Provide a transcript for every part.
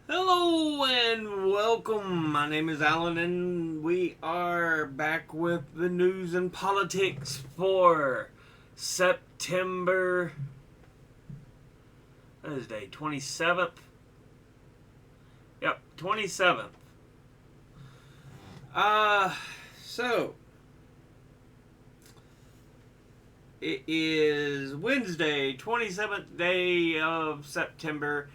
Hello and welcome. My name is Alan, and we are back with the news and politics for September. What is day? 27th? Yep, 27th. So it is Wednesday, 27th day of September.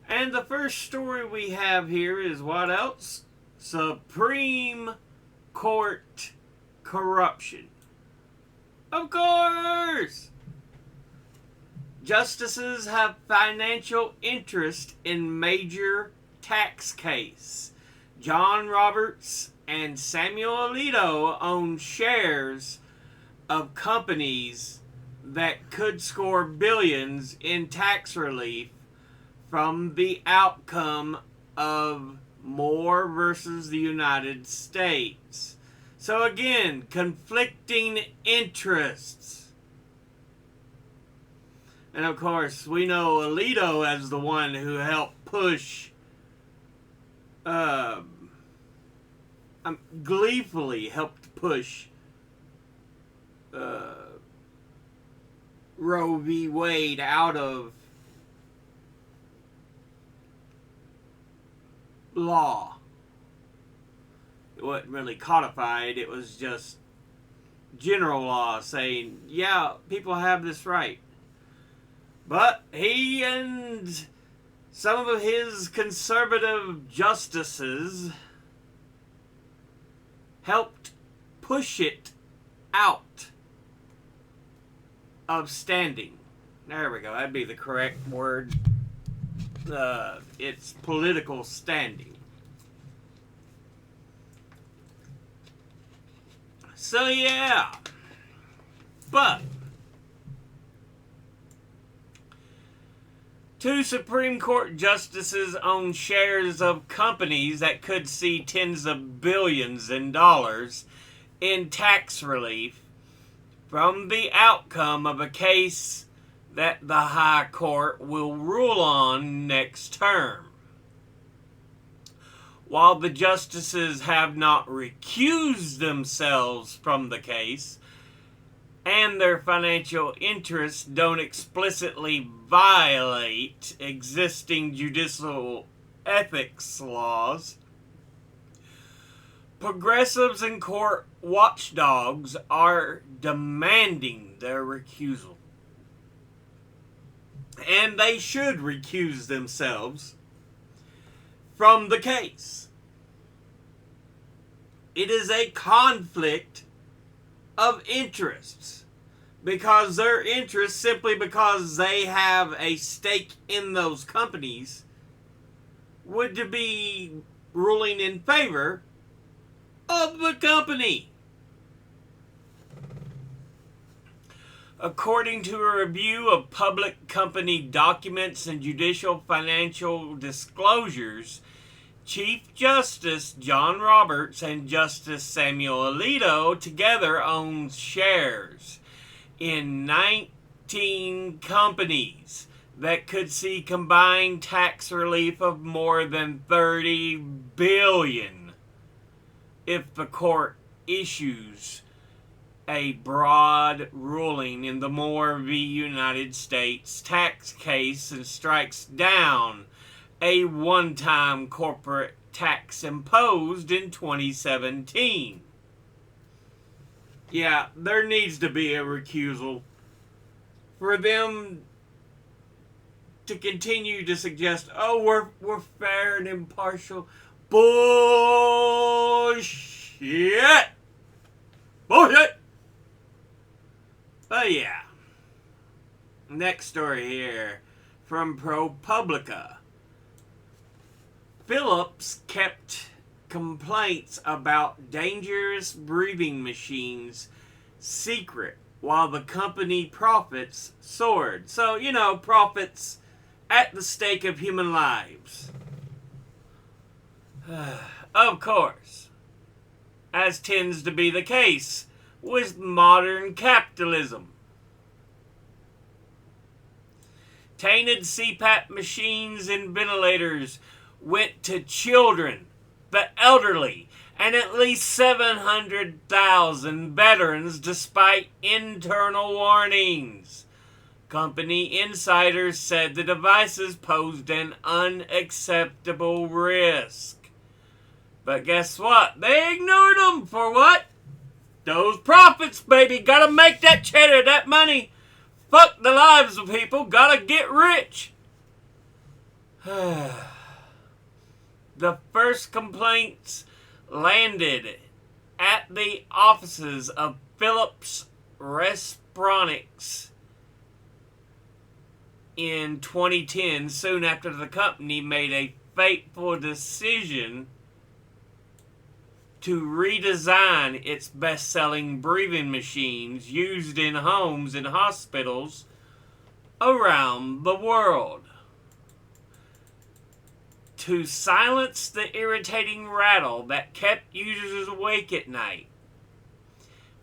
And the first story we have here is what else? Supreme Court corruption. Of course! Justices have financial interest in major tax case. John Roberts and Samuel Alito own shares of companies that could score billions in tax relief from the outcome of Moore versus the United States. So again, conflicting interests. And of course, we know Alito as the one who helped push, gleefully helped push uh, Roe v. Wade out of law. It wasn't really codified, it was just general law saying, yeah, people have this right. But he and some of his conservative justices helped push it out of standing. There we go, that'd be the correct word. It's political standing. So yeah, but two Supreme Court justices own shares of companies that could see tens of billions in dollars in tax relief from the outcome of a case that the High Court will rule on next term. While the justices have not recused themselves from the case, and their financial interests don't explicitly violate existing judicial ethics laws, progressives and court watchdogs are demanding their recusal. And they should recuse themselves from the case. It is a conflict of interests because their interests, simply because they have a stake in those companies, would be ruling in favor of the company. According to a review of public company documents and judicial financial disclosures, Chief Justice John Roberts and Justice Samuel Alito together own shares in 19 companies that could see combined tax relief of more than $30 billion if the court issues a broad ruling in the Moore v. United States tax case and strikes down a one-time corporate tax imposed in 2017. Yeah, there needs to be a recusal for them to continue to suggest, oh, we're fair and impartial. Bullshit! Bullshit! But yeah. Next story here from ProPublica. Philips kept complaints about dangerous breathing machines secret while the company profits soared. So, profits at the stake of human lives. Of course, as tends to be the case with modern capitalism. Tainted CPAP machines and ventilators went to children, the elderly, and at least 700,000 veterans despite internal warnings. Company insiders said the devices posed an unacceptable risk. But guess what? They ignored them for what? Those profits, baby. Gotta make that cheddar, that money. Fuck the lives of people. Gotta get rich. The first complaints landed at the offices of Philips Respironics in 2010, soon after the company made a fateful decision to redesign its best-selling breathing machines used in homes and hospitals around the world. To silence the irritating rattle that kept users awake at night,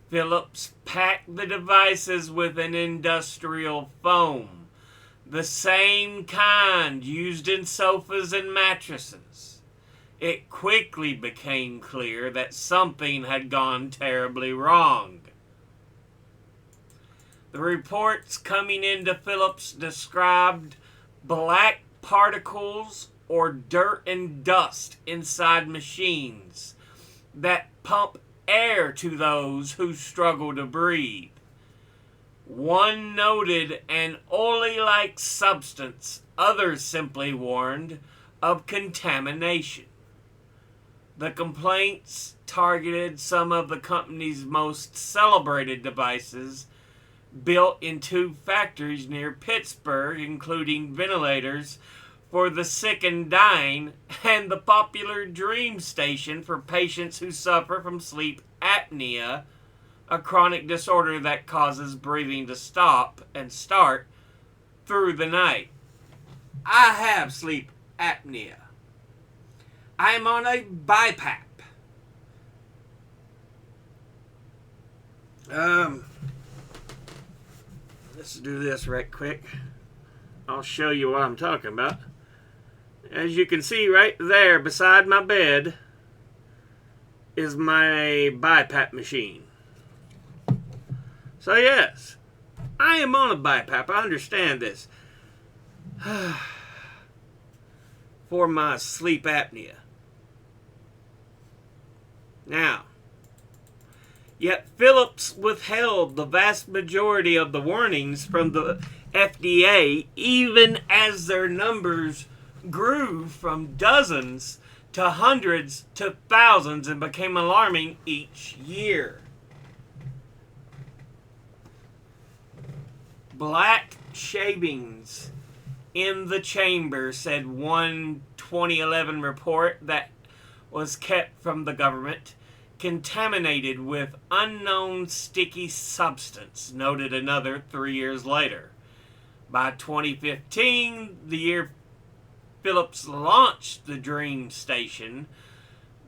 Philips packed the devices with an industrial foam, the same kind used in sofas and mattresses. It quickly became clear that something had gone terribly wrong. The reports coming into Philips described black particles or dirt and dust inside machines that pump air to those who struggle to breathe. One noted an oily-like substance. Others simply warned of contamination. The complaints targeted some of the company's most celebrated devices built in two factories near Pittsburgh, including ventilators for the sick and dying and the popular Dream Station for patients who suffer from sleep apnea, a chronic disorder that causes breathing to stop and start through the night. I have sleep apnea. I am on a BiPAP. Let's do this right quick. I'll show you what I'm talking about. As you can see right there beside my bed is my BiPAP machine. So yes, I am on a BiPAP. I understand this. For my sleep apnea. Now, yet Philips withheld the vast majority of the warnings from the FDA, even as their numbers grew from dozens to hundreds to thousands and became alarming each year. Black shavings in the chamber, said one 2011 report that was kept from the government, contaminated with unknown sticky substance, noted another 3 years later. By 2015, the year Philips launched the Dream Station,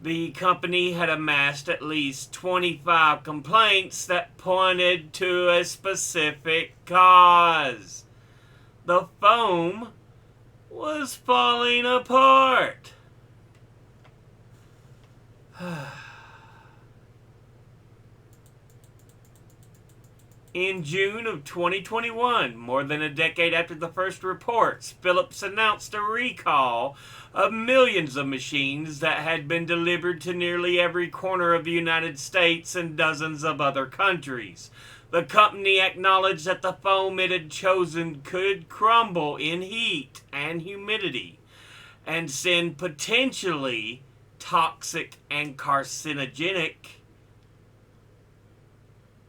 the company had amassed at least 25 complaints that pointed to a specific cause. The foam was falling apart. In June of 2021, more than a decade after the first reports, Philips announced a recall of millions of machines that had been delivered to nearly every corner of the United States and dozens of other countries. The company acknowledged that the foam it had chosen could crumble in heat and humidity and send potentially toxic and carcinogenic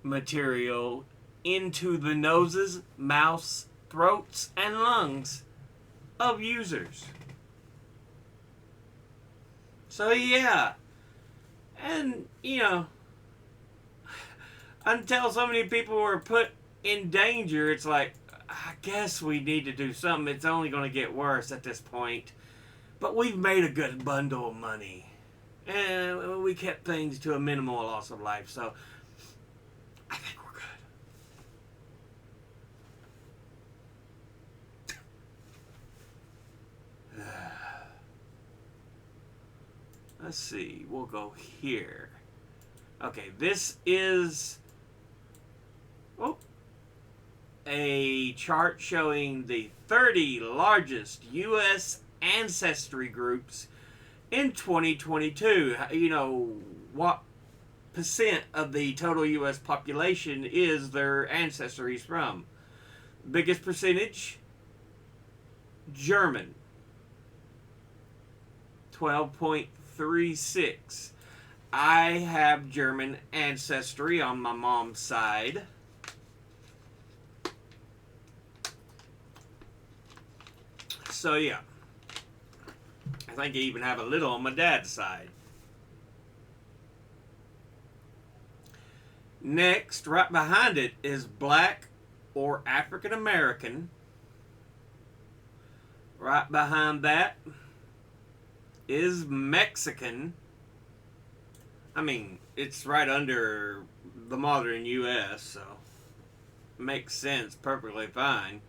material into the noses, mouths, throats, and lungs of users. So yeah, and until so many people were put in danger, it's like, I guess we need to do something. It's only going to get worse at this point. But we've made a good bundle of money. And we kept things to a minimal loss of life. So I think we're good. let's see, we'll go here. Okay, this is a chart showing the 30 largest U.S. ancestry groups in 2022. You know, what percent of the total U.S. population is their ancestries from? Biggest percentage? German. 12.36. I have German ancestry on my mom's side. So yeah, I think I even have a little on my dad's side. Next, right behind it, is Black or African American. Right behind that is Mexican. I mean, it's right under the modern U.S., so makes sense perfectly fine.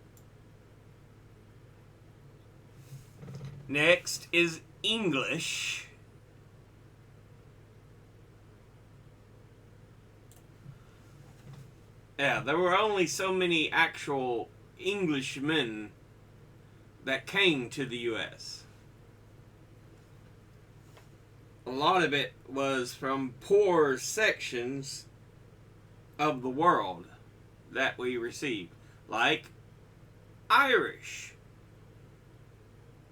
Next is English. Yeah, there were only so many actual Englishmen that came to the U.S. A lot of it was from poor sections of the world that we received, like Irish,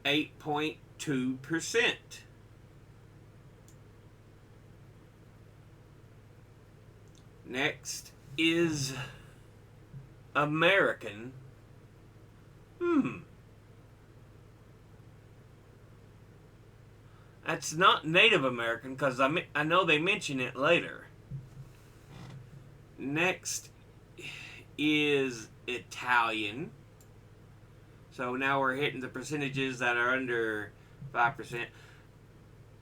8.2%. Next is American. That's not Native American, because I know they mention it later. Next is Italian. So now we're hitting the percentages that are under 5%.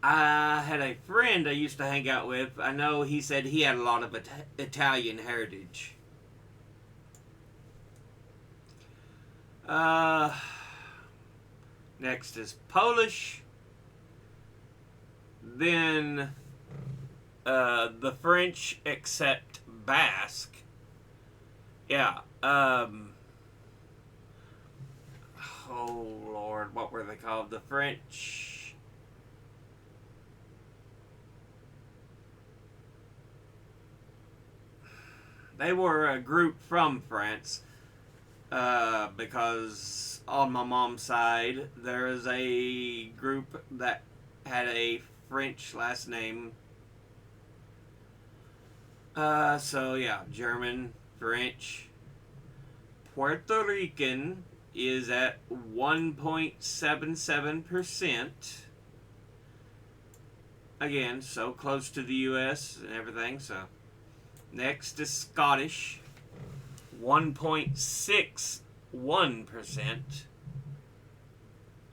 I had a friend I used to hang out with. I know he said he had a lot of Italian heritage. Next is Polish. Then the French except Basque. Yeah. Oh Lord, what were they called? The French. They were a group from France, because on my mom's side there is a group that had a French last name. So yeah, German, French. Puerto Rican is at 1.77%. Again, so close to the U.S. and everything, so. Next is Scottish, 1.61%.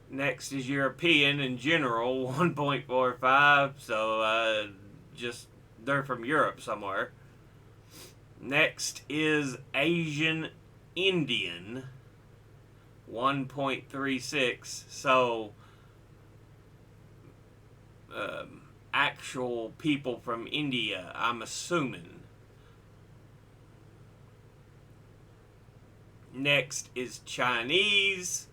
Next is European in general, 1.45%, so just they're from Europe somewhere. Next is Asian Indian, 1.36%, so actual people from India, I'm assuming. Next is Chinese,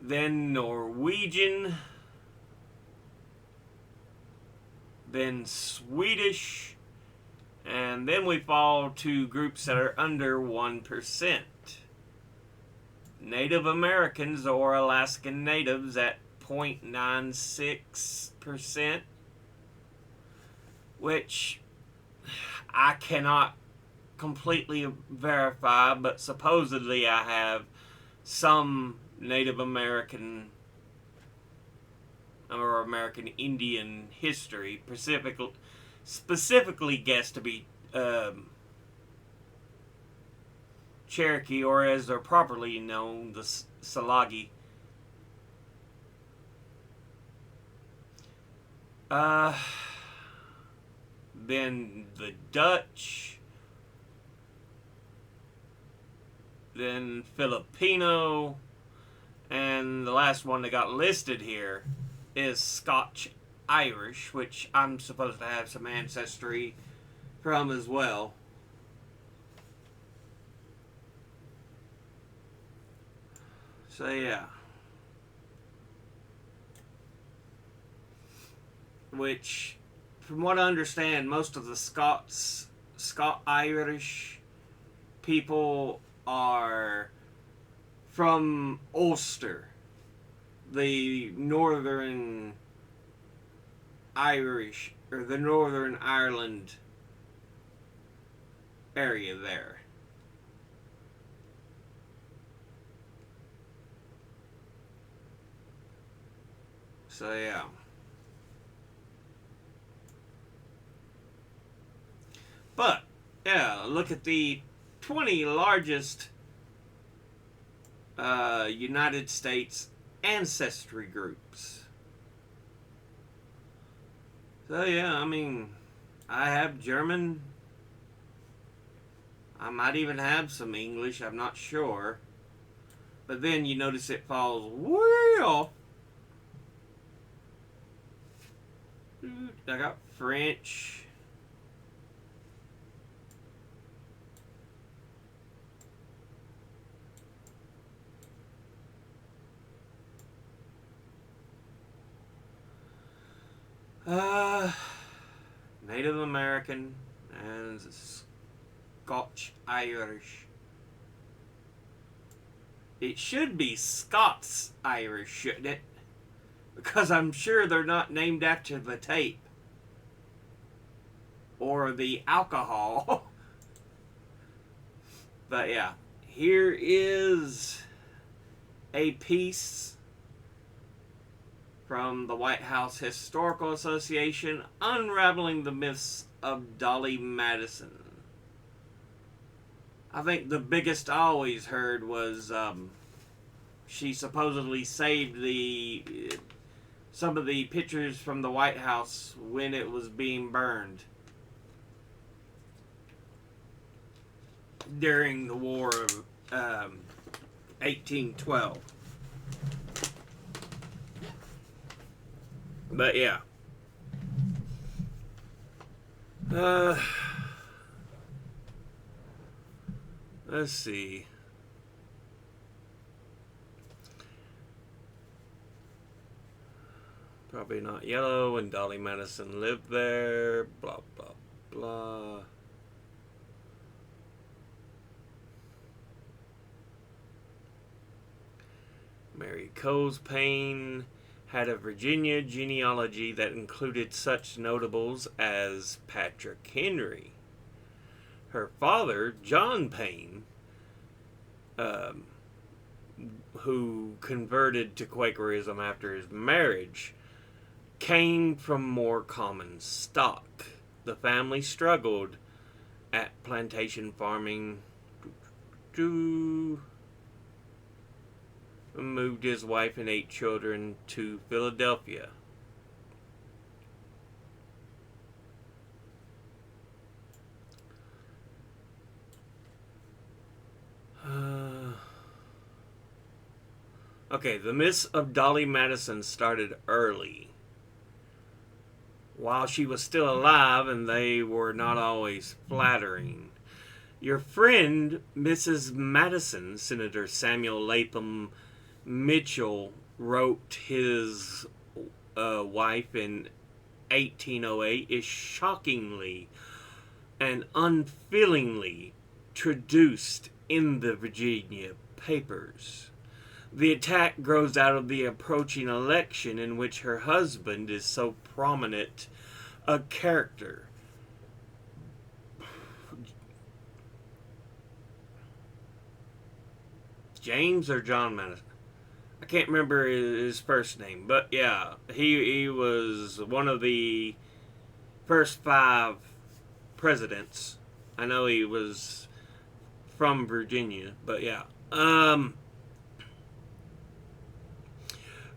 then Norwegian, then Swedish, and then we fall to groups that are under 1%. Native Americans or Alaskan Natives at 0.96%, which I cannot completely verify, but supposedly I have some Native American or American Indian history, specifically guessed to be Cherokee, or as they're properly known, the Tsalagi. Then the Dutch, then Filipino, and the last one that got listed here is Scotch Irish, which I'm supposed to have some ancestry from as well. So yeah. Which, from what I understand, most of the Scot-Irish people are from Ulster, the Northern Irish, or the Northern Ireland area there. So yeah. But yeah, look at the 20 largest United States ancestry groups. So yeah, I mean, I have German. I might even have some English, I'm not sure. But then you notice it falls way off. I got French. Native American and Scotch Irish. It should be Scots Irish, shouldn't it? Because I'm sure they're not named after the tape or the alcohol. But yeah, here is a piece from the White House Historical Association, unraveling the myths of Dolly Madison. I think the biggest I always heard was she supposedly saved some of the pictures from the White House when it was being burned during the War of 1812. But yeah. Let's see. Probably not yellow, and Dolly Madison lived there. Blah, blah, blah. Mary Cospain had a Virginia genealogy that included such notables as Patrick Henry. Her father, John Paine, who converted to Quakerism after his marriage, came from more common stock. The family struggled at plantation farming. Moved his wife and 8 children to Philadelphia. Okay, the myths of Dolly Madison started early. While she was still alive, and they were not always flattering. Your friend, Mrs. Madison, Senator Samuel Latham Mitchell, wrote his wife in 1808, is shockingly and unfeelingly traduced in the Virginia papers. The attack grows out of the approaching election in which her husband is so prominent a character. James or John Madison? I can't remember his first name, but yeah, he was one of the first 5 presidents. I know he was from Virginia, but yeah.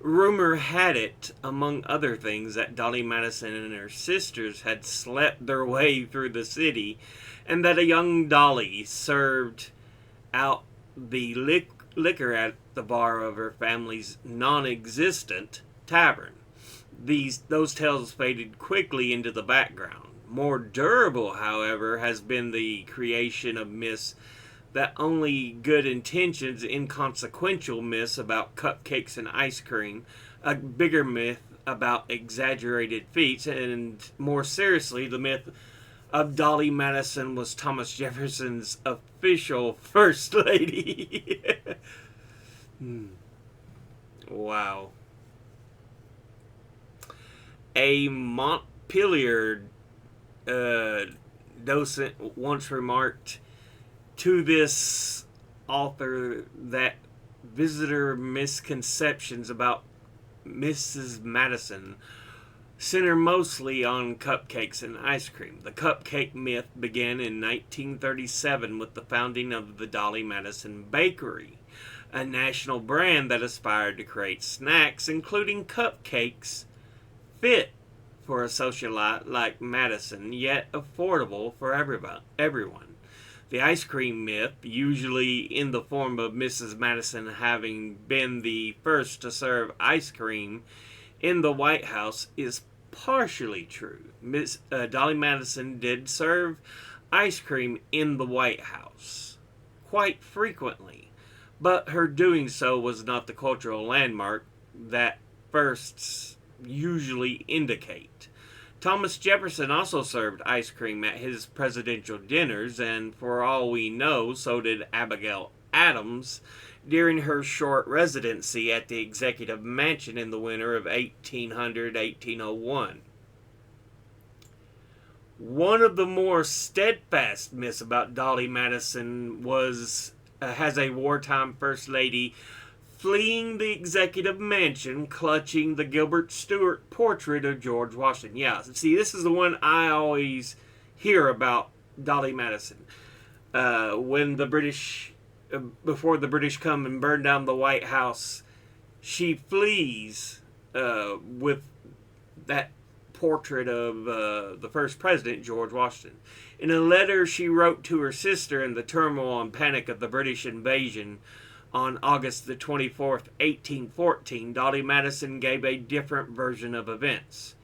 Rumor had it, among other things, that Dolly Madison and her sisters had slept their way through the city, and that a young Dolly served out the liquor at the bar of her family's non-existent tavern. Those tales faded quickly into the background. More durable, however, has been the creation of myths that only good intentions, inconsequential myths about cupcakes and ice cream, a bigger myth about exaggerated feats, and more seriously, the myth of Dolly Madison was Thomas Jefferson's official first lady. Wow. A Montpelier docent once remarked to this author that visitor misconceptions about Mrs. Madison center mostly on cupcakes and ice cream. The cupcake myth began in 1937 with the founding of the Dolly Madison Bakery, a national brand that aspired to create snacks, including cupcakes, fit for a socialite like Madison, yet affordable for everyone. The ice cream myth, usually in the form of Mrs. Madison having been the first to serve ice cream in the White House, is partially true. Dolly Madison did serve ice cream in the White House quite frequently, but her doing so was not the cultural landmark that firsts usually indicate. Thomas Jefferson also served ice cream at his presidential dinners, and for all we know, so did Abigail Adams during her short residency at the Executive Mansion in the winter of 1800-1801. One of the more steadfast myths about Dolly Madison has a wartime First Lady fleeing the Executive Mansion, clutching the Gilbert Stuart portrait of George Washington. Yeah, see, this is the one I always hear about Dolly Madison. When the British, before the British come and burn down the White House, she flees with that portrait of the first president, George Washington. In a letter she wrote to her sister in the turmoil and panic of the British invasion on August the 24th, 1814, Dolly Madison gave a different version of events.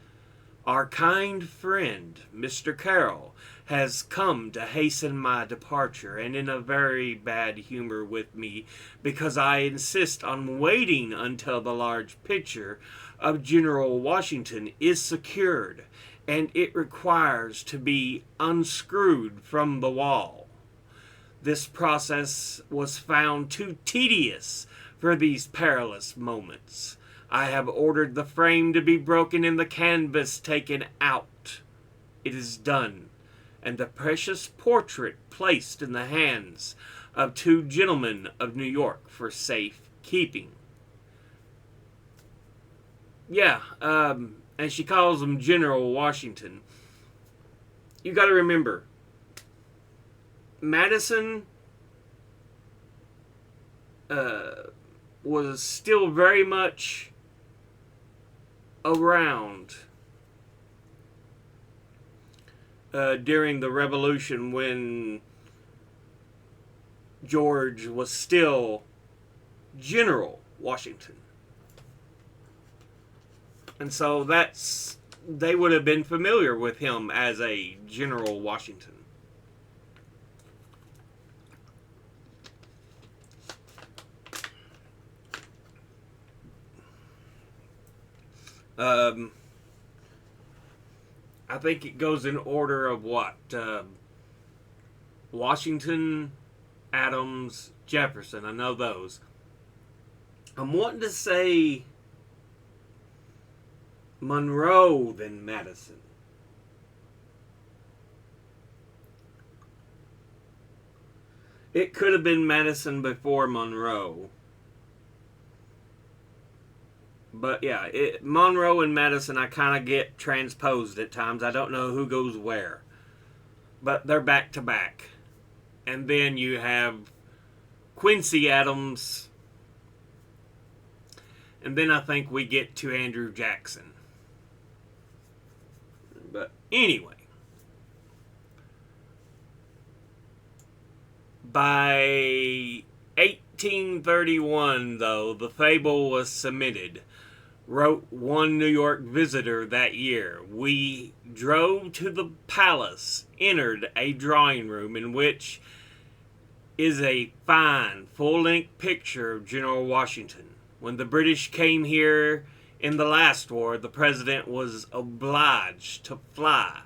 Our kind friend, Mr. Carroll, has come to hasten my departure and in a very bad humor with me because I insist on waiting until the large picture of General Washington is secured and it requires to be unscrewed from the wall. This process was found too tedious for these perilous moments. I have ordered the frame to be broken and the canvas taken out. It is done, and the precious portrait placed in the hands of two gentlemen of New York for safe keeping. Yeah, and she calls him General Washington. You got to remember, Madison was still very much around during the Revolution when George was still General Washington. And so they would have been familiar with him as a General Washington. I think it goes in order of what? Washington, Adams, Jefferson. I know those. I'm wanting to say Monroe than Madison. It could have been Madison before Monroe. But yeah, Monroe and Madison I kind of get transposed at times. I don't know who goes where. But they're back to back. And then you have Quincy Adams. And then I think we get to Andrew Jackson. But anyway. By 1831, though, the fable was cemented. wrote one New York visitor that year. We drove to the palace, entered a drawing room in which is a fine, full-length picture of General Washington. When the British came here in the last war, the president was obliged to fly.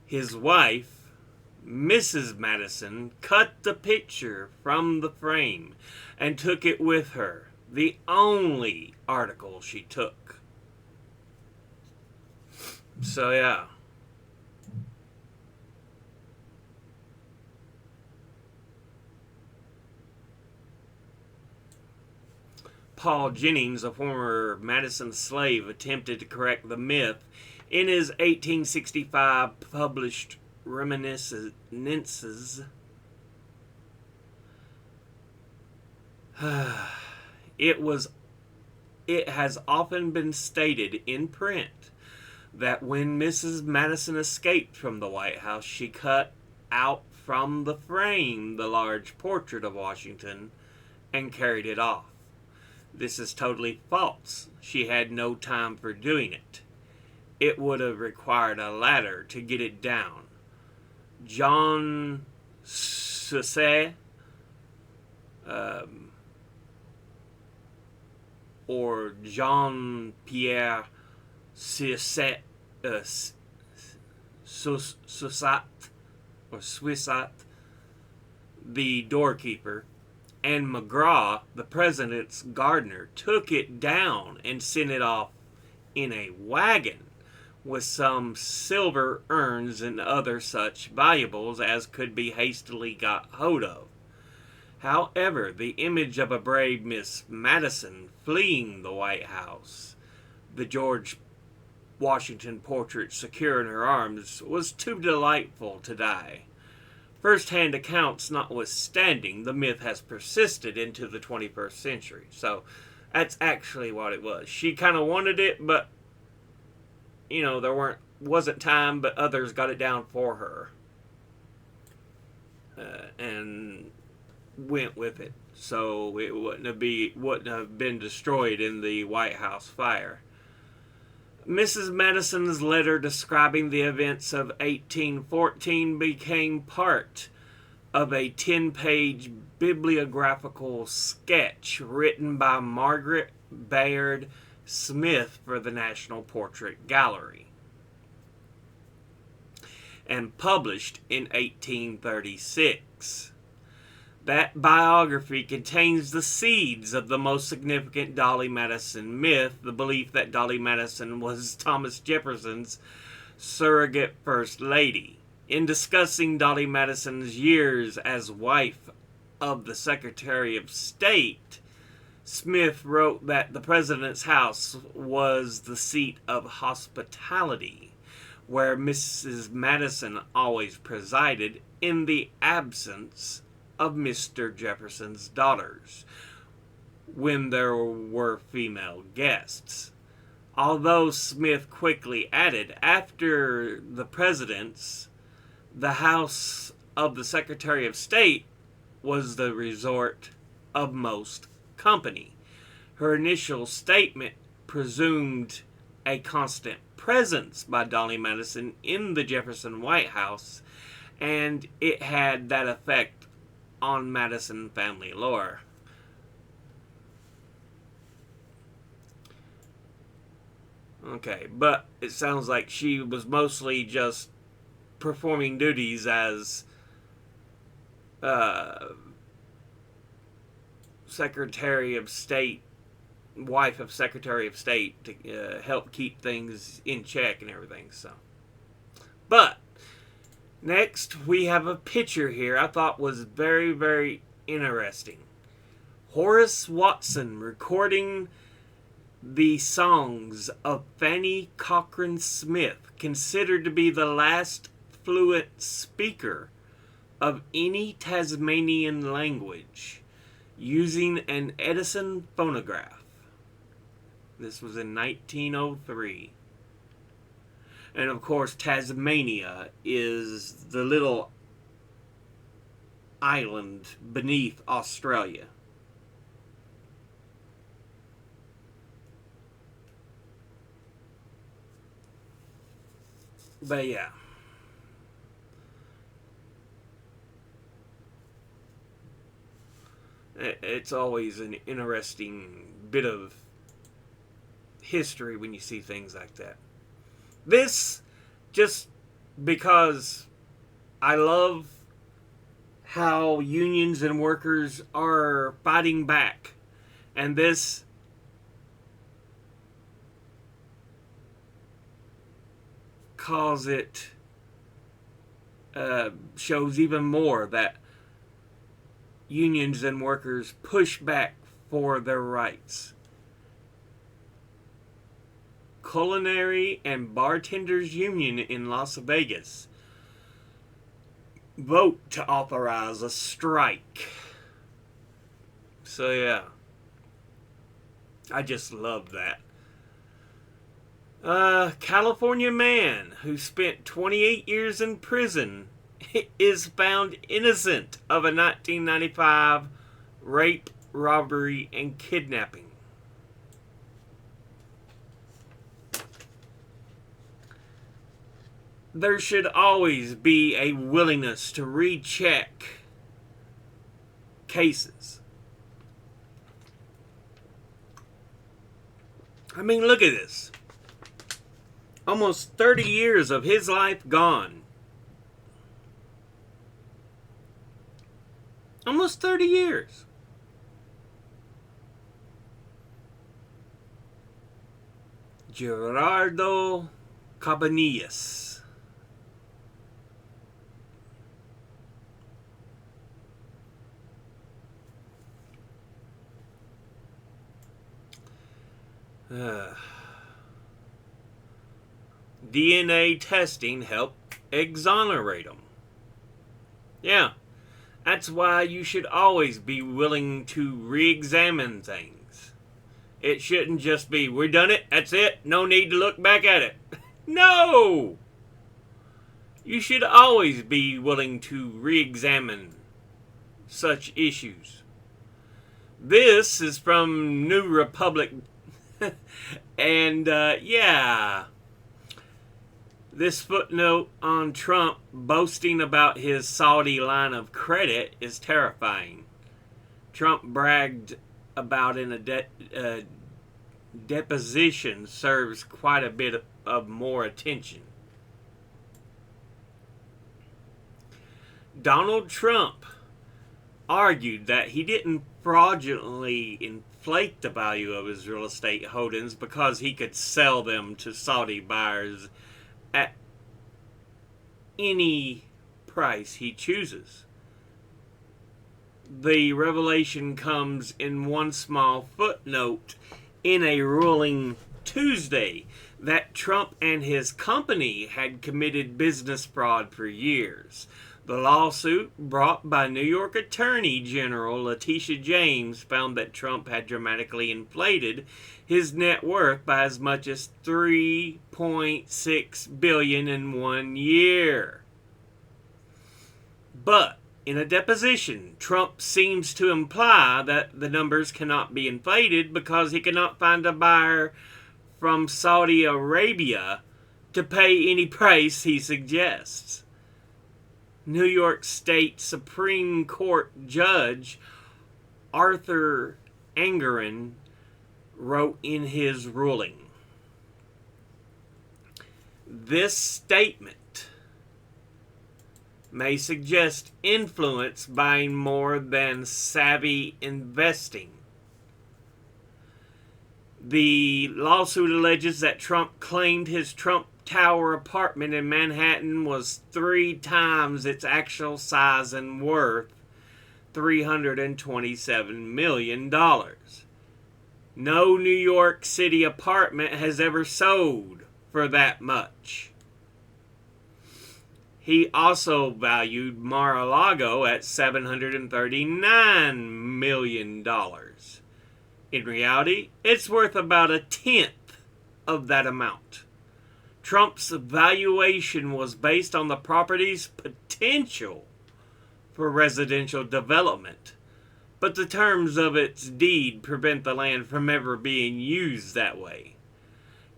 His wife, Mrs. Madison, cut the picture from the frame and took it with her, the only article she took. So, yeah. Paul Jennings, a former Madison slave, attempted to correct the myth in his 1865 published Reminiscences. It has often been stated in print that when Mrs. Madison escaped from the White House, she cut out from the frame the large portrait of Washington and carried it off. This is totally false. She had no time for doing it. It would have required a ladder to get it down. John Saussure, or Jean-Pierre Saussat, or Swissat, the doorkeeper, and McGraw, the president's gardener, took it down and sent it off in a wagon with some silver urns and other such valuables as could be hastily got hold of. However, the image of a brave Miss Madison fleeing the White House, the George Washington portrait secure in her arms, was too delightful to die. First-hand accounts notwithstanding, the myth has persisted into the 21st century. So that's actually what it was. She kind of wanted it, but there wasn't time, but others got it down for her and went with it. So it wouldn't have been destroyed in the White House fire. Mrs. Madison's letter describing the events of 1814 became part of a 10-page bibliographical sketch written by Margaret Bayard Smith for the National Portrait Gallery and published in 1836. That biography contains the seeds of the most significant Dolly Madison myth, the belief that Dolly Madison was Thomas Jefferson's surrogate first lady. In discussing Dolly Madison's years as wife of the Secretary of State, Smith wrote that the president's house was the seat of hospitality, where Mrs. Madison always presided in the absence of Mr. Jefferson's daughters, when there were female guests. Although Smith quickly added, after the presidents, the house of the Secretary of State was the resort of most company. Her initial statement presumed a constant presence by Dolly Madison in the Jefferson White House, and it had that effect on Madison family lore. Okay, but it sounds like she was mostly just performing duties as Secretary of State, wife of Secretary of State, to help keep things in check and everything. So, but next we have a picture here I thought was very, very interesting. Horace Watson recording the songs of Fanny Cochran Smith, considered to be the last fluent speaker of any Tasmanian language, using an Edison phonograph. This was in 1903. And of course, Tasmania is the little island beneath Australia. But yeah. It's always an interesting bit of history when you see things like that. This, just because I love how unions and workers are fighting back. And this calls it, shows even more that unions and workers push back for their rights. Culinary and Bartenders Union in Las Vegas vote to authorize a strike. So yeah, I just love that. California man who spent 28 years in prison is found innocent of a 1995 rape, robbery, and kidnapping. There should always be a willingness to recheck cases. I mean, look at this. Almost 30 years of his life gone. Almost 30 years. Gerardo Cabanillas. DNA testing helped exonerate him. Yeah, that's why you should always be willing to re-examine things. It shouldn't just be, we're done it, that's it, no need to look back at it. No! You should always be willing to re-examine such issues. This is from New Republic. And, yeah. This footnote on Trump boasting about his Saudi line of credit is terrifying. Trump bragged about in a deposition serves quite a bit of more attention. Donald Trump argued that he didn't fraudulently inflate the value of his real estate holdings because he could sell them to Saudi buyers at any price he chooses. The revelation comes in one small footnote in a ruling Tuesday that Trump and his company had committed business fraud for years. The lawsuit, brought by New York Attorney General Letitia James, found that Trump had dramatically inflated his net worth by as much as $3.6 billion in 1 year. But in a deposition, Trump seems to imply that the numbers cannot be inflated because he cannot find a buyer from Saudi Arabia to pay any price he suggests. New York State Supreme Court Judge Arthur Engoron wrote in his ruling, "This statement may suggest influence by more than savvy investing. The lawsuit alleges that Trump claimed his Trump Tower apartment in Manhattan was 3 times its actual size and worth, $327 million. No New York City apartment has ever sold for that much." He also valued Mar-a-Lago at $739 million. In reality, it's worth about 1/10 of that amount. Trump's valuation was based on the property's potential for residential development, but the terms of its deed prevent the land from ever being used that way.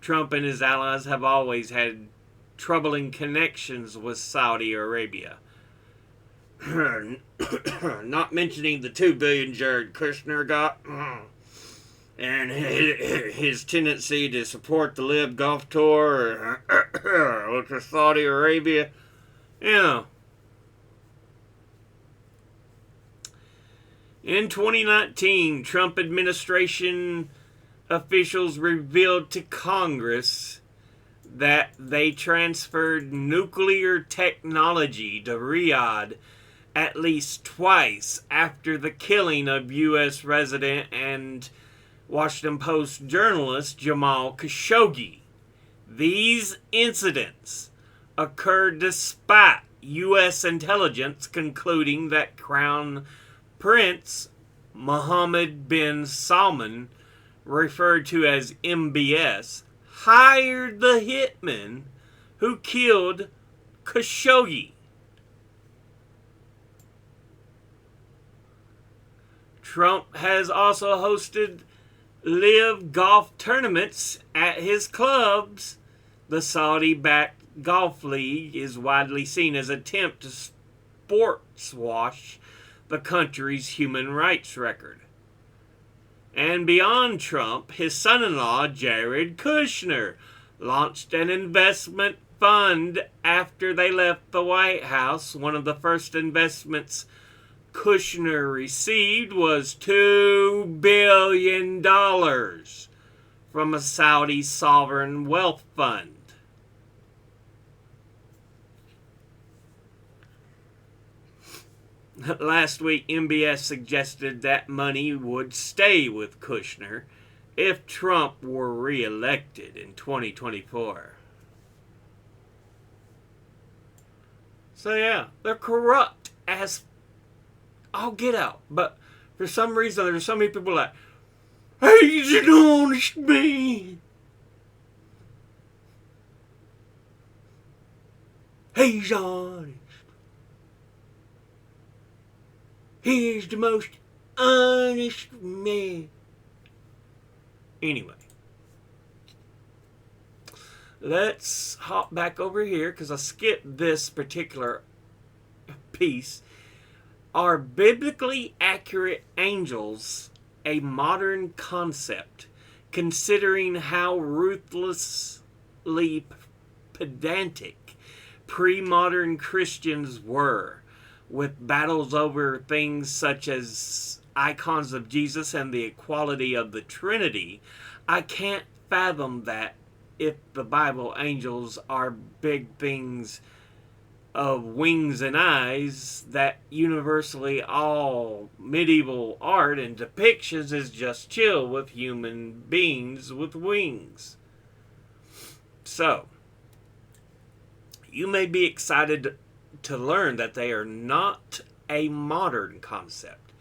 Trump and his allies have always had troubling connections with Saudi Arabia. Not mentioning the $2 billion Jared Kushner got, and his tendency to support the Live Golf Tour with Saudi Arabia. In 2019, Trump administration officials revealed to Congress that they transferred nuclear technology to Riyadh at least twice after the killing of U.S. resident and Washington Post journalist Jamal Khashoggi. These incidents occurred despite U.S. intelligence concluding that Crown Prince Mohammed bin Salman, referred to as MBS, hired the hitman who killed Khashoggi. Trump has also hosted live golf tournaments at his clubs. The Saudi-backed Golf League is widely seen as an attempt to sports wash the country's human rights record. And beyond Trump, his son-in-law, Jared Kushner, launched an investment fund after they left the White House. One of the first investments Kushner received was $2 billion from a Saudi sovereign wealth fund. Last week, MBS suggested that money would stay with Kushner if Trump were re-elected in 2024. So yeah, they're corrupt as all get out. But for some reason, there's so many people like, he's an honest man. He's honest. He's the most honest man. Anyway, let's hop back over here because I skipped this particular piece. Are biblically accurate angels a modern concept, considering how ruthlessly pedantic pre-modern Christians were, with battles over things such as icons of Jesus and the equality of the Trinity? I can't fathom that if the Bible angels are big things of wings and eyes, that universally all medieval art and depictions is just chill with human beings with wings. So, you may be excited to learn that they are not a modern concept.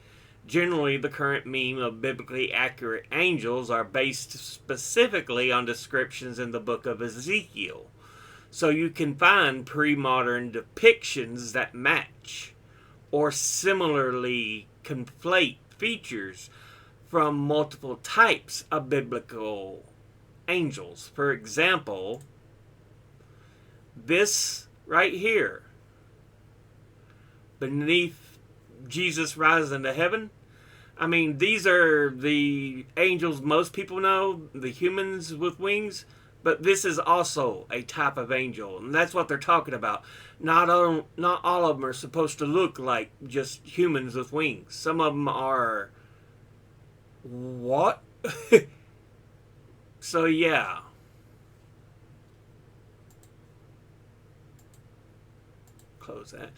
Generally, the current meme of biblically accurate angels are based specifically on descriptions in the book of Ezekiel. So you can find pre-modern depictions that match or similarly conflate features from multiple types of biblical angels. For example, this right here, beneath Jesus rising to heaven. I mean, these are the angels most people know, the humans with wings, but this is also a type of angel, and that's what they're talking about. Not all of them are supposed to look like just humans with wings. Some of them are... What? So, yeah. Close that.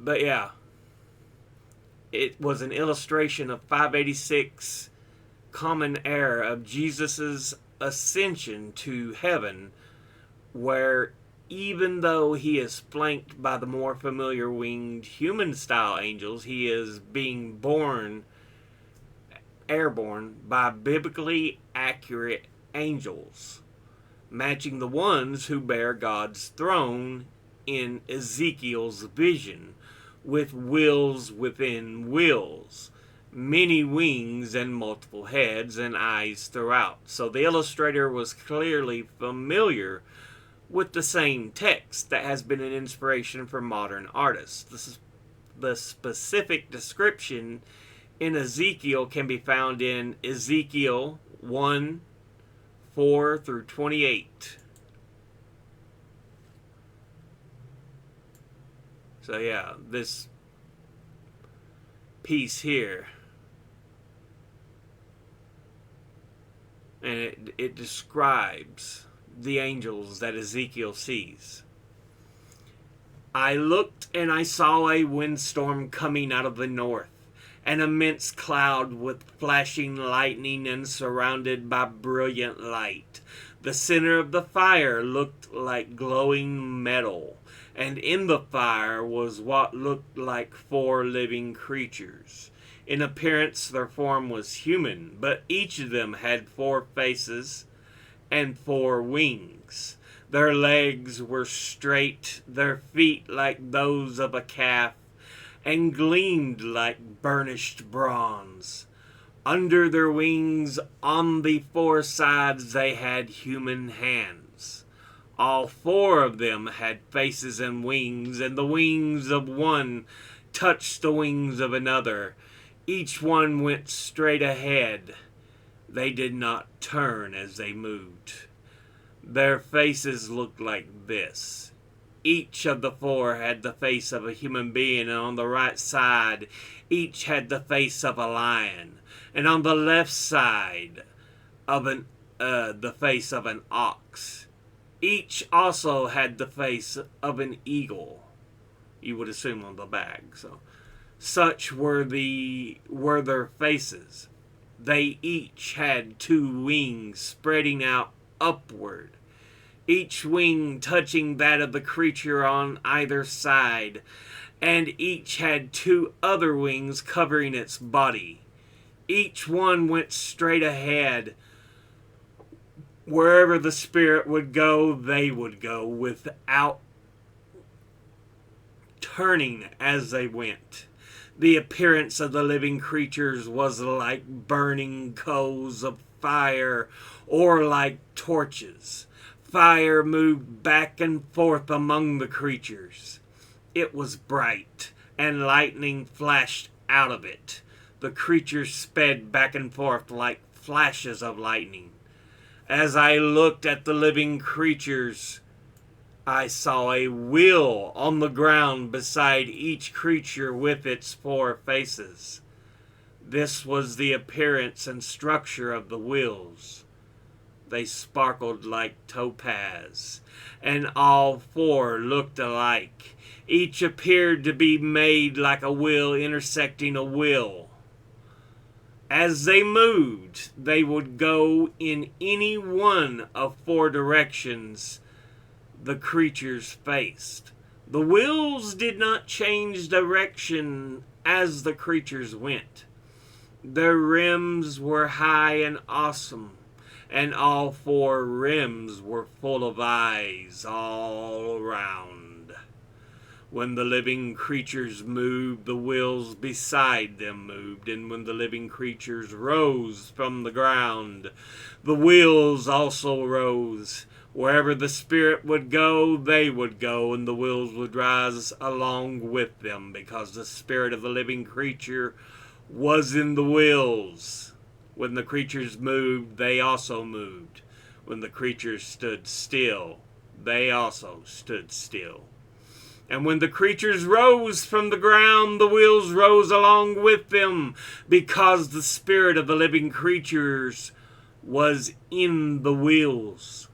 But yeah, it was an illustration of 586 Common Era of Jesus's ascension to heaven, where even though he is flanked by the more familiar winged human-style angels, he is being airborne by biblically accurate angels, matching the ones who bear God's throne in Ezekiel's vision, with wheels within wheels, many wings and multiple heads and eyes throughout. So the illustrator was clearly familiar with the same text that has been an inspiration for modern artists. The specific description in Ezekiel can be found in Ezekiel 1:4 through 28. So yeah, this piece here, and it describes the angels that Ezekiel sees. I looked and I saw a windstorm coming out of the north, an immense cloud with flashing lightning and surrounded by brilliant light. The center of the fire looked like glowing metal, and in the fire was what looked like 4 living creatures. In appearance, their form was human, but each of them had 4 faces and 4 wings. Their legs were straight, their feet like those of a calf, and gleamed like burnished bronze. Under their wings, on the 4 sides, they had human hands. All 4 of them had faces and wings, and the wings of one touched the wings of another. Each one went straight ahead. They did not turn as they moved. Their faces looked like this. Each of the 4 had the face of a human being, and on the right side, each had the face of a lion, and on the left side of the face of an ox. Each also had the face of an eagle. You would assume on the back. So, such were their faces. They each had 2 wings spreading out upward, each wing touching that of the creature on either side, and each had 2 other wings covering its body. Each one went straight ahead. Wherever the spirit would go, they would go, without turning as they went. The appearance of the living creatures was like burning coals of fire, or like torches. Fire moved back and forth among the creatures. It was bright, and lightning flashed out of it. The creatures sped back and forth like flashes of lightning. As I looked at the living creatures, I saw a wheel on the ground beside each creature with its 4 faces. This was the appearance and structure of the wheels. They sparkled like topaz, and all 4 looked alike. Each appeared to be made like a wheel intersecting a wheel. As they moved, they would go in any one of 4 directions the creatures faced. The wheels did not change direction as the creatures went. Their rims were high and awesome, and all 4 rims were full of eyes all around. When the living creatures moved, the wheels beside them moved, and when the living creatures rose from the ground, the wheels also rose. Wherever the spirit would go, they would go, and the wheels would rise along with them, because the spirit of the living creature was in the wheels. When the creatures moved, they also moved. When the creatures stood still, they also stood still. And when the creatures rose from the ground, the wheels rose along with them, because the spirit of the living creatures was in the wheels.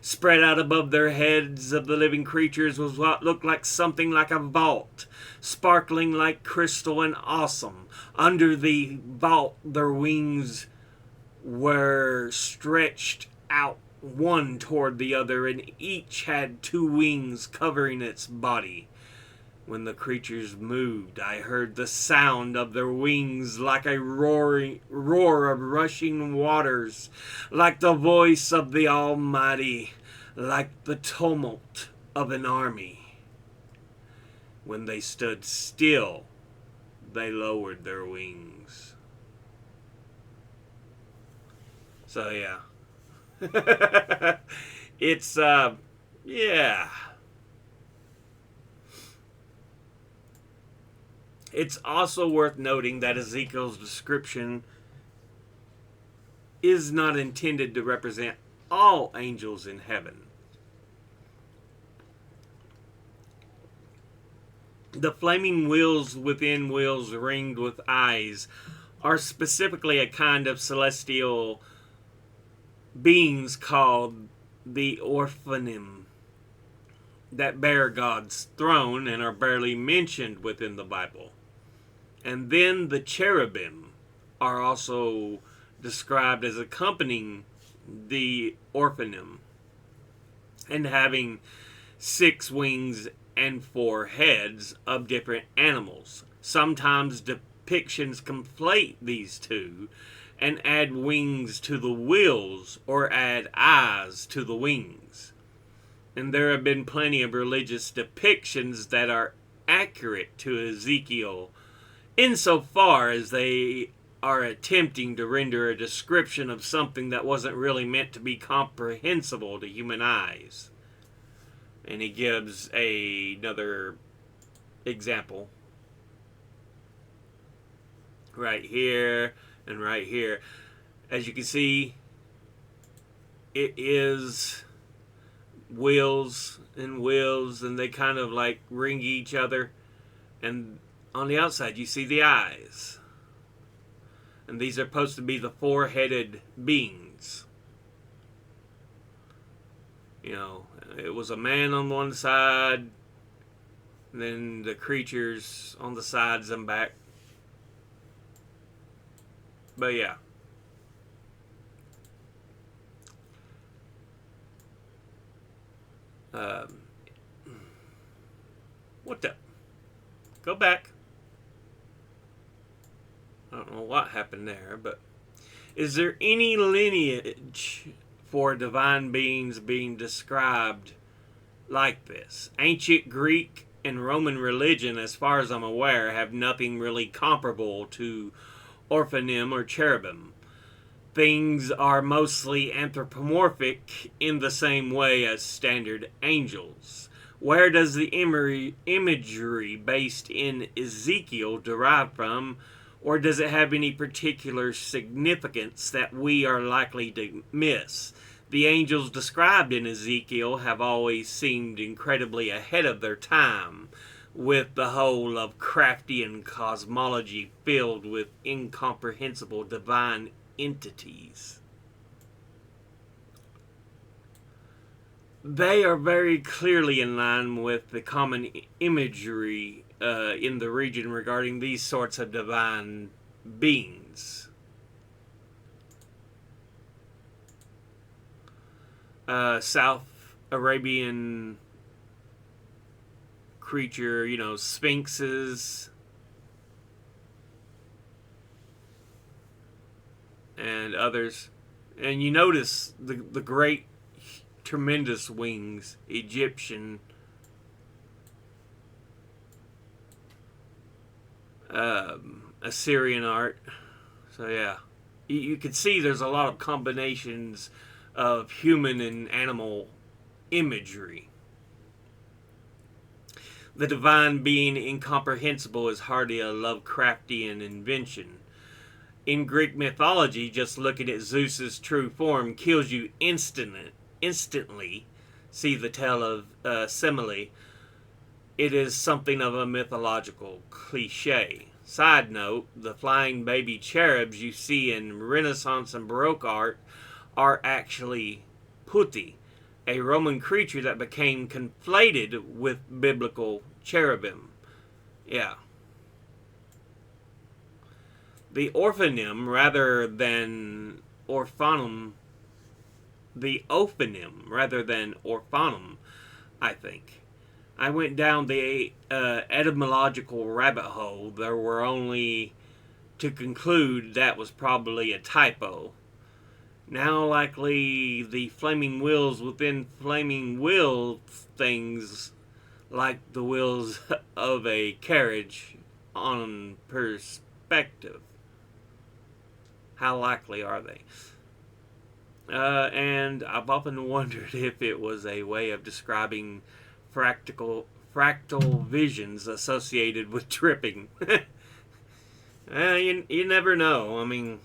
Spread out above their heads of the living creatures was what looked like something like a vault, sparkling like crystal and awesome. Under the vault, their wings were stretched out one toward the other, and each had 2 wings covering its body. When the creatures moved, I heard the sound of their wings like a roar of rushing waters, like the voice of the Almighty, like the tumult of an army. When they stood still, they lowered their wings. So yeah. It's yeah. It's also worth noting that Ezekiel's description is not intended to represent all angels in heaven. The flaming wheels within wheels ringed with eyes are specifically a kind of celestial beings called the Orphanim that bear God's throne and are barely mentioned within the Bible. And then the cherubim are also described as accompanying the Orphanim and having 6 wings and 4 heads of different animals. Sometimes depictions conflate these two and add wings to the wheels or add eyes to the wings. And there have been plenty of religious depictions that are accurate to Ezekiel insofar as they are attempting to render a description of something that wasn't really meant to be comprehensible to human eyes. And he gives another example right here and right here. As you can see, it is wheels, and they kind of like ring each other. And on the outside, you see the eyes. And these are supposed to be the 4-headed beings. You know, it was a man on one side, and then the creatures on the sides and back. But yeah. What the? Go back. I don't know what happened there, but is there any lineage for divine beings being described like this? Ancient Greek and Roman religion, as far as I'm aware, have nothing really comparable to Orphanim or cherubim. Things are mostly anthropomorphic in the same way as standard angels. Where does the imagery based in Ezekiel derive from? Or does it have any particular significance that we are likely to miss? The angels described in Ezekiel have always seemed incredibly ahead of their time, with the whole of Lovecraftian cosmology filled with incomprehensible divine entities. They are very clearly in line with the common imagery in the region regarding these sorts of divine beings. South Arabian creature, you know, sphinxes and others. And you notice the great, tremendous wings, Egyptian, Assyrian art. So yeah, you can see there's a lot of combinations of human and animal imagery. The divine being incomprehensible is hardly a Lovecraftian invention. In Greek mythology, just looking at Zeus's true form kills you instantly. See the tale of Semele. It is something of a mythological cliche. Side note, the flying baby cherubs you see in Renaissance and Baroque art are actually putti, a Roman creature that became conflated with biblical cherubim. Yeah. The Orphanim, rather than Orphanum, I think. I went down the etymological rabbit hole. There were only to conclude that was probably a typo. Now likely the flaming wheels within flaming wheel things like the wheels of a carriage on perspective. How likely are they? And I've often wondered if it was a way of describing fractal visions associated with tripping. You never know. I mean,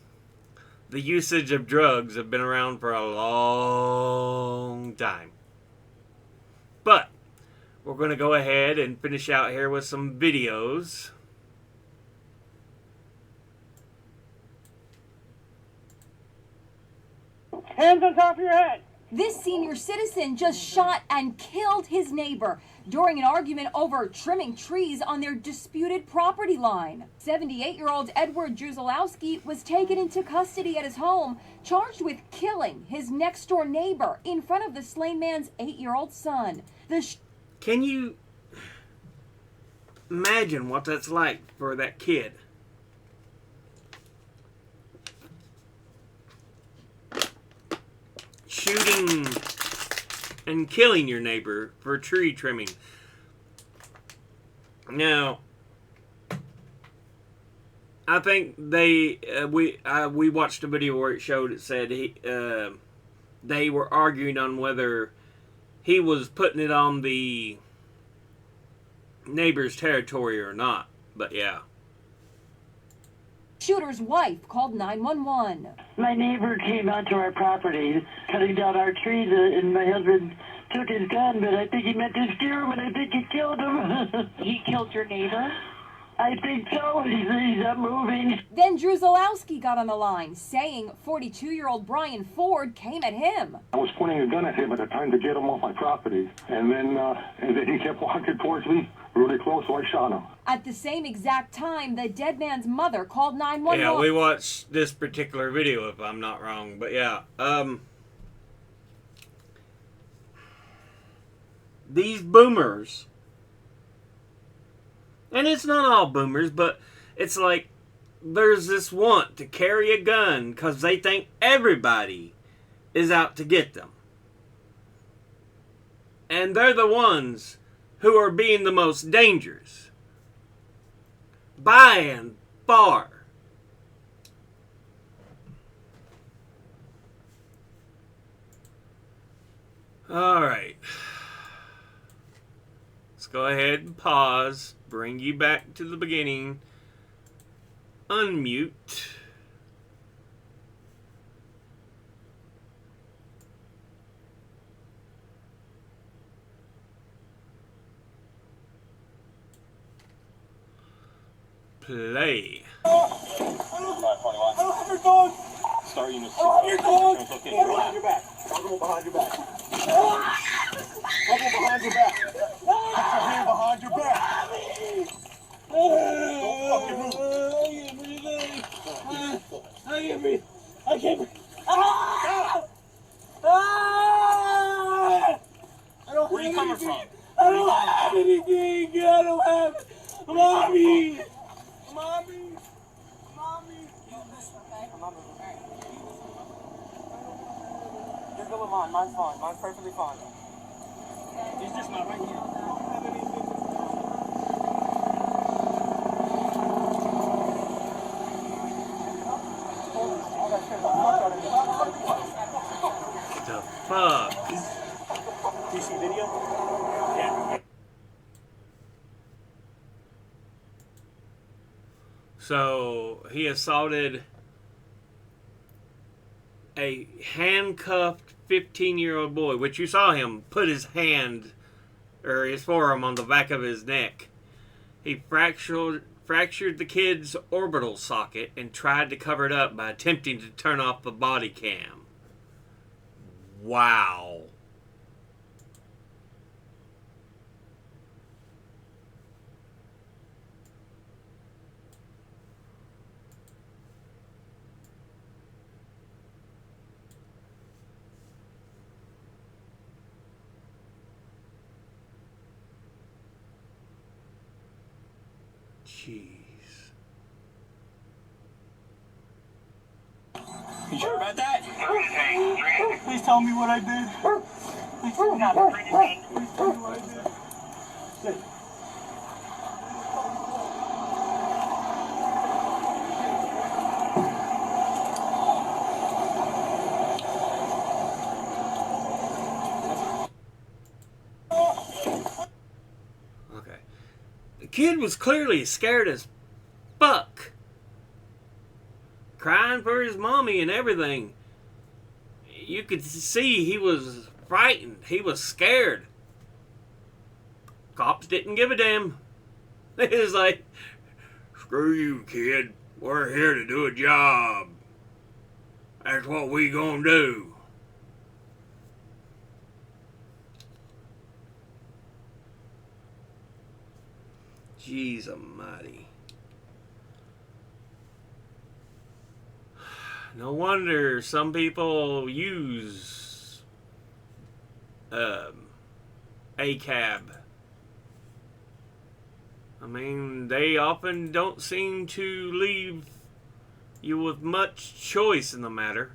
the usage of drugs have been around for a long time. But we're going to go ahead and finish out here with some videos. Hands on top of your head. This senior citizen just shot and killed his neighbor during an argument over trimming trees on their disputed property line. 78-year-old Edward Druzilowski was taken into custody at his home, charged with killing his next-door neighbor in front of the slain man's 8-year-old son. Can you imagine what that's like for that kid? Shooting and killing your neighbor for tree trimming. Now, I think we watched a video where it said they were arguing on whether he was putting it on the neighbor's territory or not. But yeah. Shooter's wife called 911. My neighbor came onto our property, cutting down our trees, and my husband took his gun, but I think he meant to steer him, and I think he killed him. He killed your neighbor? I think so. He's not moving. Then Druzilowski got on the line, saying 42-year-old Brian Ford came at him. I was pointing a gun at him at the time to get him off my property, and then he kept walking towards me really close, so I shot him. At the same exact time, the dead man's mother called 911. Yeah, we watched this particular video, if I'm not wrong. But yeah, these boomers, and it's not all boomers, but it's like there's this want to carry a gun because they think everybody is out to get them. And they're the ones who are being the most dangerous. By and far. Alright. Let's go ahead and pause. Bring you back to the beginning. Unmute. Play. I don't have your gun. Start unit. I don't have your gun. Put it behind your back. I'll go behind your back. I'll go behind your back. Put your hand behind your back. Don't fucking move. I can't breathe. I can't breathe. Where are you coming from? I don't have anything. I don't have... Mommy! Mommy! You're good with mine. Mine's fine. Mine's perfectly fine. He's just not right here. The fuck? Do you see video? Yeah. So he assaulted a handcuffed 15-year-old boy, which you saw him put his hand or his forearm on the back of his neck. He fractured the kid's orbital socket and tried to cover it up by attempting to turn off the body cam. Wow. Jeez. You sure about that? Please tell me what I did. Please tell me what I did. kid was clearly scared as fuck. Crying for his mommy and everything. You could see he was frightened. He was scared. Cops didn't give a damn. It was like, screw you, kid. We're here to do a job. That's what we gonna do. Jeez almighty. No wonder some people use ACAB. I mean, they often don't seem to leave you with much choice in the matter.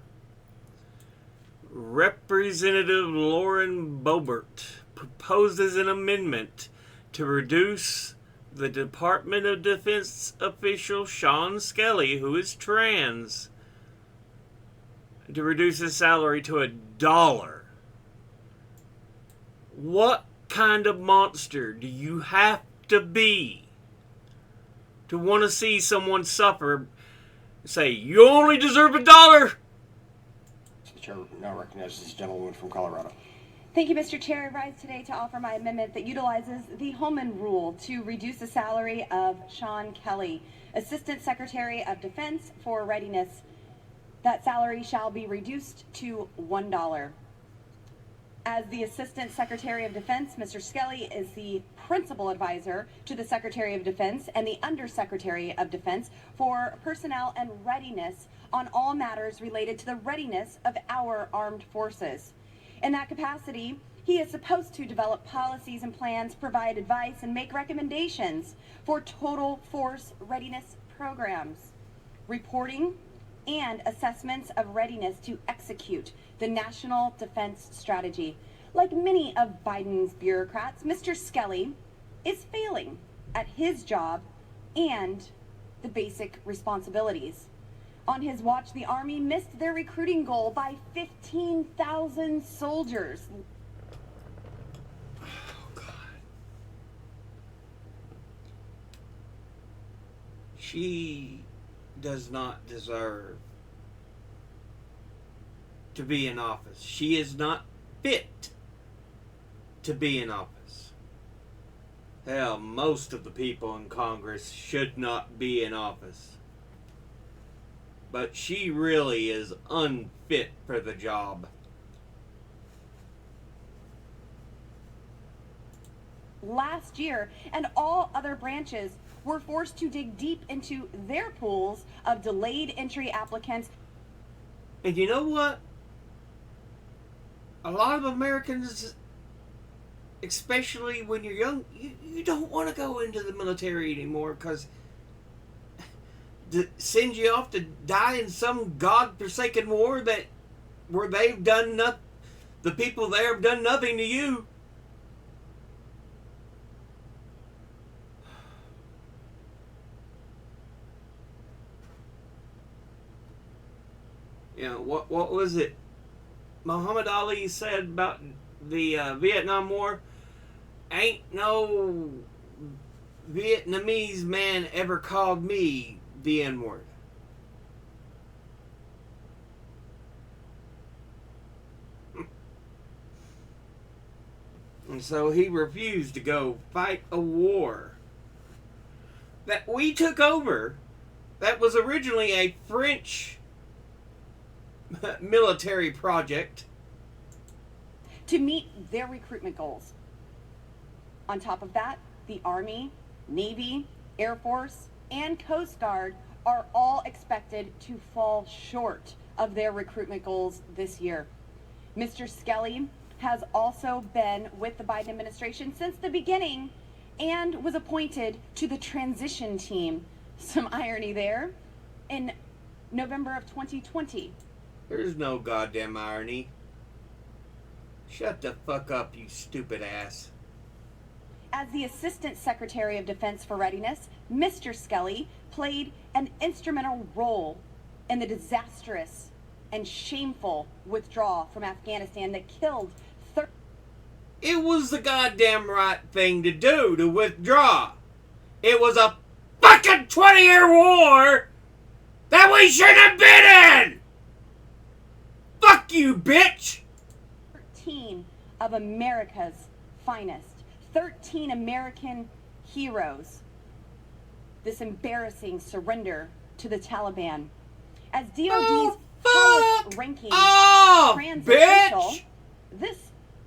Representative Lauren Boebert proposes an amendment to reduce the Department of Defense official Sean Skelly, who is trans, to reduce his salary to $1. What kind of monster do you have to be to want to see someone suffer? Say, you only deserve $1. Mr. Chair, now recognizes this gentlewoman from Colorado. Thank you, Mr. Chair. I rise today to offer my amendment that utilizes the Holman Rule to reduce the salary of Sean Kelly, Assistant Secretary of Defense for Readiness. That salary shall be reduced to $1. As the Assistant Secretary of Defense, Mr. Skelly is the principal advisor to the Secretary of Defense and the Undersecretary of Defense for Personnel and Readiness on all matters related to the readiness of our armed forces. In that capacity, he is supposed to develop policies and plans, provide advice, and make recommendations for total force readiness programs, reporting, and assessments of readiness to execute the National Defense Strategy. Like many of Biden's bureaucrats, Mr. Skelly is failing at his job and the basic responsibilities. On his watch, the Army missed their recruiting goal by 15,000 soldiers. Oh, God. She does not deserve to be in office. She is not fit to be in office. Hell, most of the people in Congress should not be in office. But she really is unfit for the job. Last year, and all other branches were forced to dig deep into their pools of delayed entry applicants. And you know what? A lot of Americans, especially when you're young, you don't want to go into the military anymore because to send you off to die in some God-forsaken war where they've done nothing, the people there have done nothing to you. You know, what was it Muhammad Ali said about the Vietnam War? Ain't no Vietnamese man ever called me the N-word. And so he refused to go fight a war that we took over that was originally a French military project to meet their recruitment goals. On top of that, the Army, Navy, Air Force, and Coast Guard are all expected to fall short of their recruitment goals this year. Mr. Skelly has also been with the Biden administration since the beginning and was appointed to the transition team. Some irony there. In November of 2020. There's no goddamn irony. Shut the fuck up, you stupid ass. As the Assistant Secretary of Defense for Readiness, Mr. Skelly played an instrumental role in the disastrous and shameful withdrawal from Afghanistan that killed It was the goddamn right thing to do, to withdraw. It was a fucking 20-year war that we shouldn't have been in! Fuck you, bitch! 13 of America's finest. 13 American heroes. This embarrassing surrender to the Taliban. As DOD's highest ranking trans official, this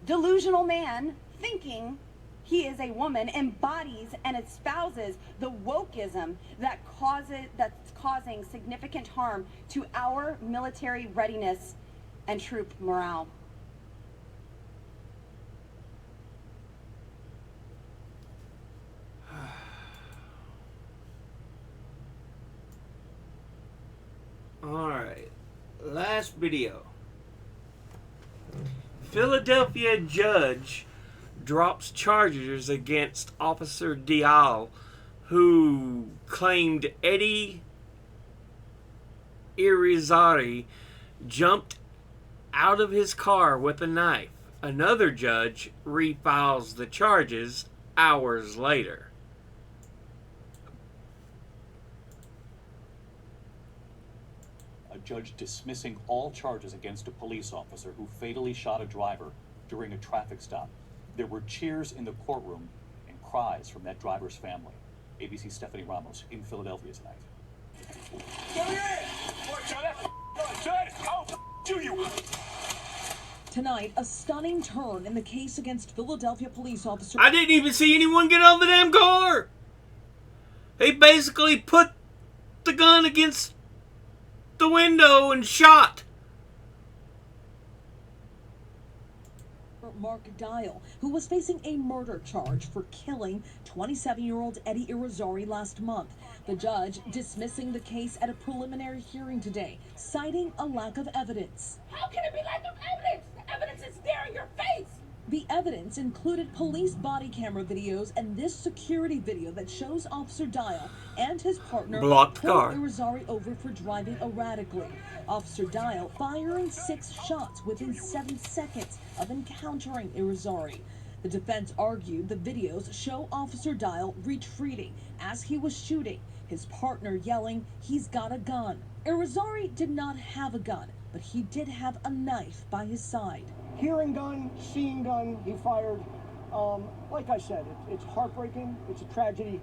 delusional man, thinking he is a woman, embodies and espouses the wokeism that's causing significant harm to our military readiness and troop morale. Alright, last video. Philadelphia judge drops charges against Officer Dial, who claimed Eddie Irizarry jumped out of his car with a knife. Another judge refiles the charges hours later. A judge dismissing all charges against a police officer who fatally shot a driver during a traffic stop. There were cheers in the courtroom and cries from that driver's family. ABC's Stephanie Ramos in Philadelphia tonight. Come here! Boy, John, I'll do you! Tonight, a stunning turn in the case against Philadelphia police officer. I didn't even see anyone get out of the damn car! They basically put the gun against the window and shot. Mark Dial, who was facing a murder charge for killing 27-year-old Eddie Irizarry last month. The judge dismissing the case at a preliminary hearing today, citing a lack of evidence. How can it be lack of evidence? The evidence is there in your face. The evidence included police body camera videos and this security video that shows Officer Dial and his partner blocked pull car Irizarry over for driving erratically. Officer Dial firing 6 shots within 7 seconds of encountering Irizarry. The defense argued the videos show Officer Dial retreating as he was shooting, his partner yelling, "He's got a gun." Irizarry did not have a gun, but he did have a knife by his side. Hearing gun, seeing gun, he fired. Like I said, it's heartbreaking, it's a tragedy,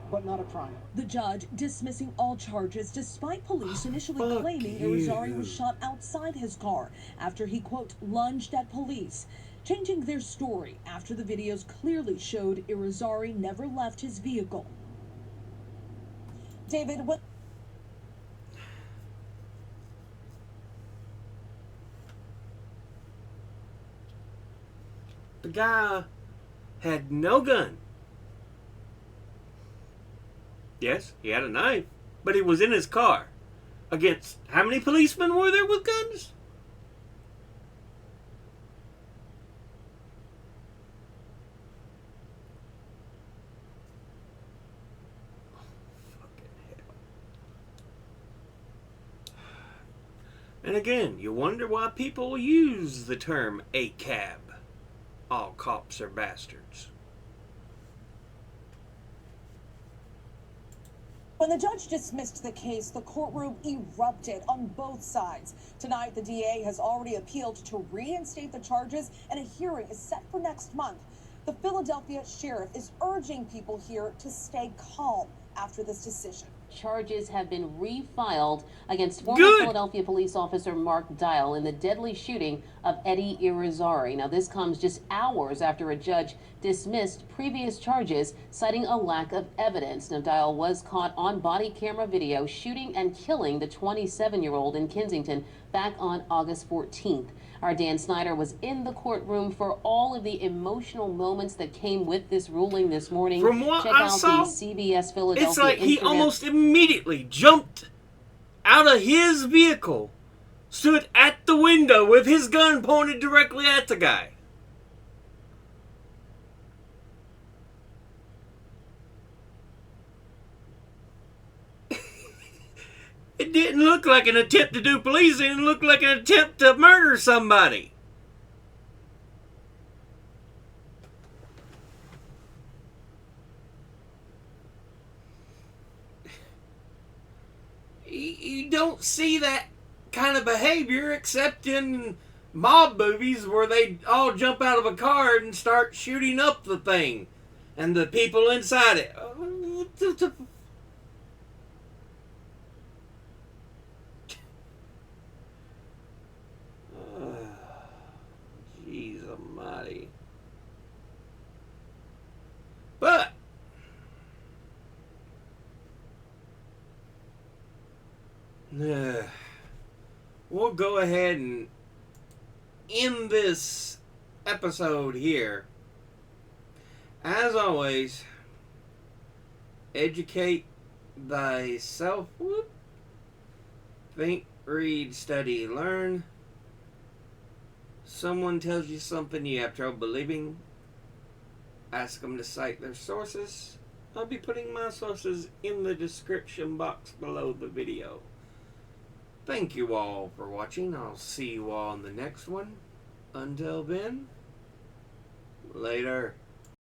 but not a crime. The judge dismissing all charges despite police initially claiming Irizarry was shot outside his car after he, quote, lunged at police, changing their story after the videos clearly showed Irizarry never left his vehicle. David, what... The guy had no gun. Yes, he had a knife, but he was in his car. Against how many policemen were there with guns? And again, you wonder why people use the term ACAB. All cops are bastards. When the judge dismissed the case, the courtroom erupted on both sides. Tonight, the DA has already appealed to reinstate the charges, and a hearing is set for next month. The Philadelphia sheriff is urging people here to stay calm after this decision. Charges have been refiled against former Philadelphia police officer Mark Dial in the deadly shooting of Eddie Irizarry. Now, this comes just hours after a judge dismissed previous charges, citing a lack of evidence. Now, Dial was caught on body camera video shooting and killing the 27-year-old in Kensington back on August 14th. Our Dan Snyder was in the courtroom for all of the emotional moments that came with this ruling this morning. From what Check I out saw, the CBS Philadelphia it's like he Instagram. almost immediately jumped out of his vehicle, stood at the window with his gun pointed directly at the guy. It didn't look like an attempt to do policing. It looked like an attempt to murder somebody. you don't see that kind of behavior except in mob movies where they all jump out of a car and start shooting up the thing and the people inside it. Jeez almighty. But we'll go ahead and end this episode here. As always, educate thyself. Whoop. Think, read, study, learn. Someone tells you something you have trouble believing, ask them to cite their sources. I'll be putting my sources in the description box below the video. Thank you all for watching. I'll see you all in the next one. Until then, later.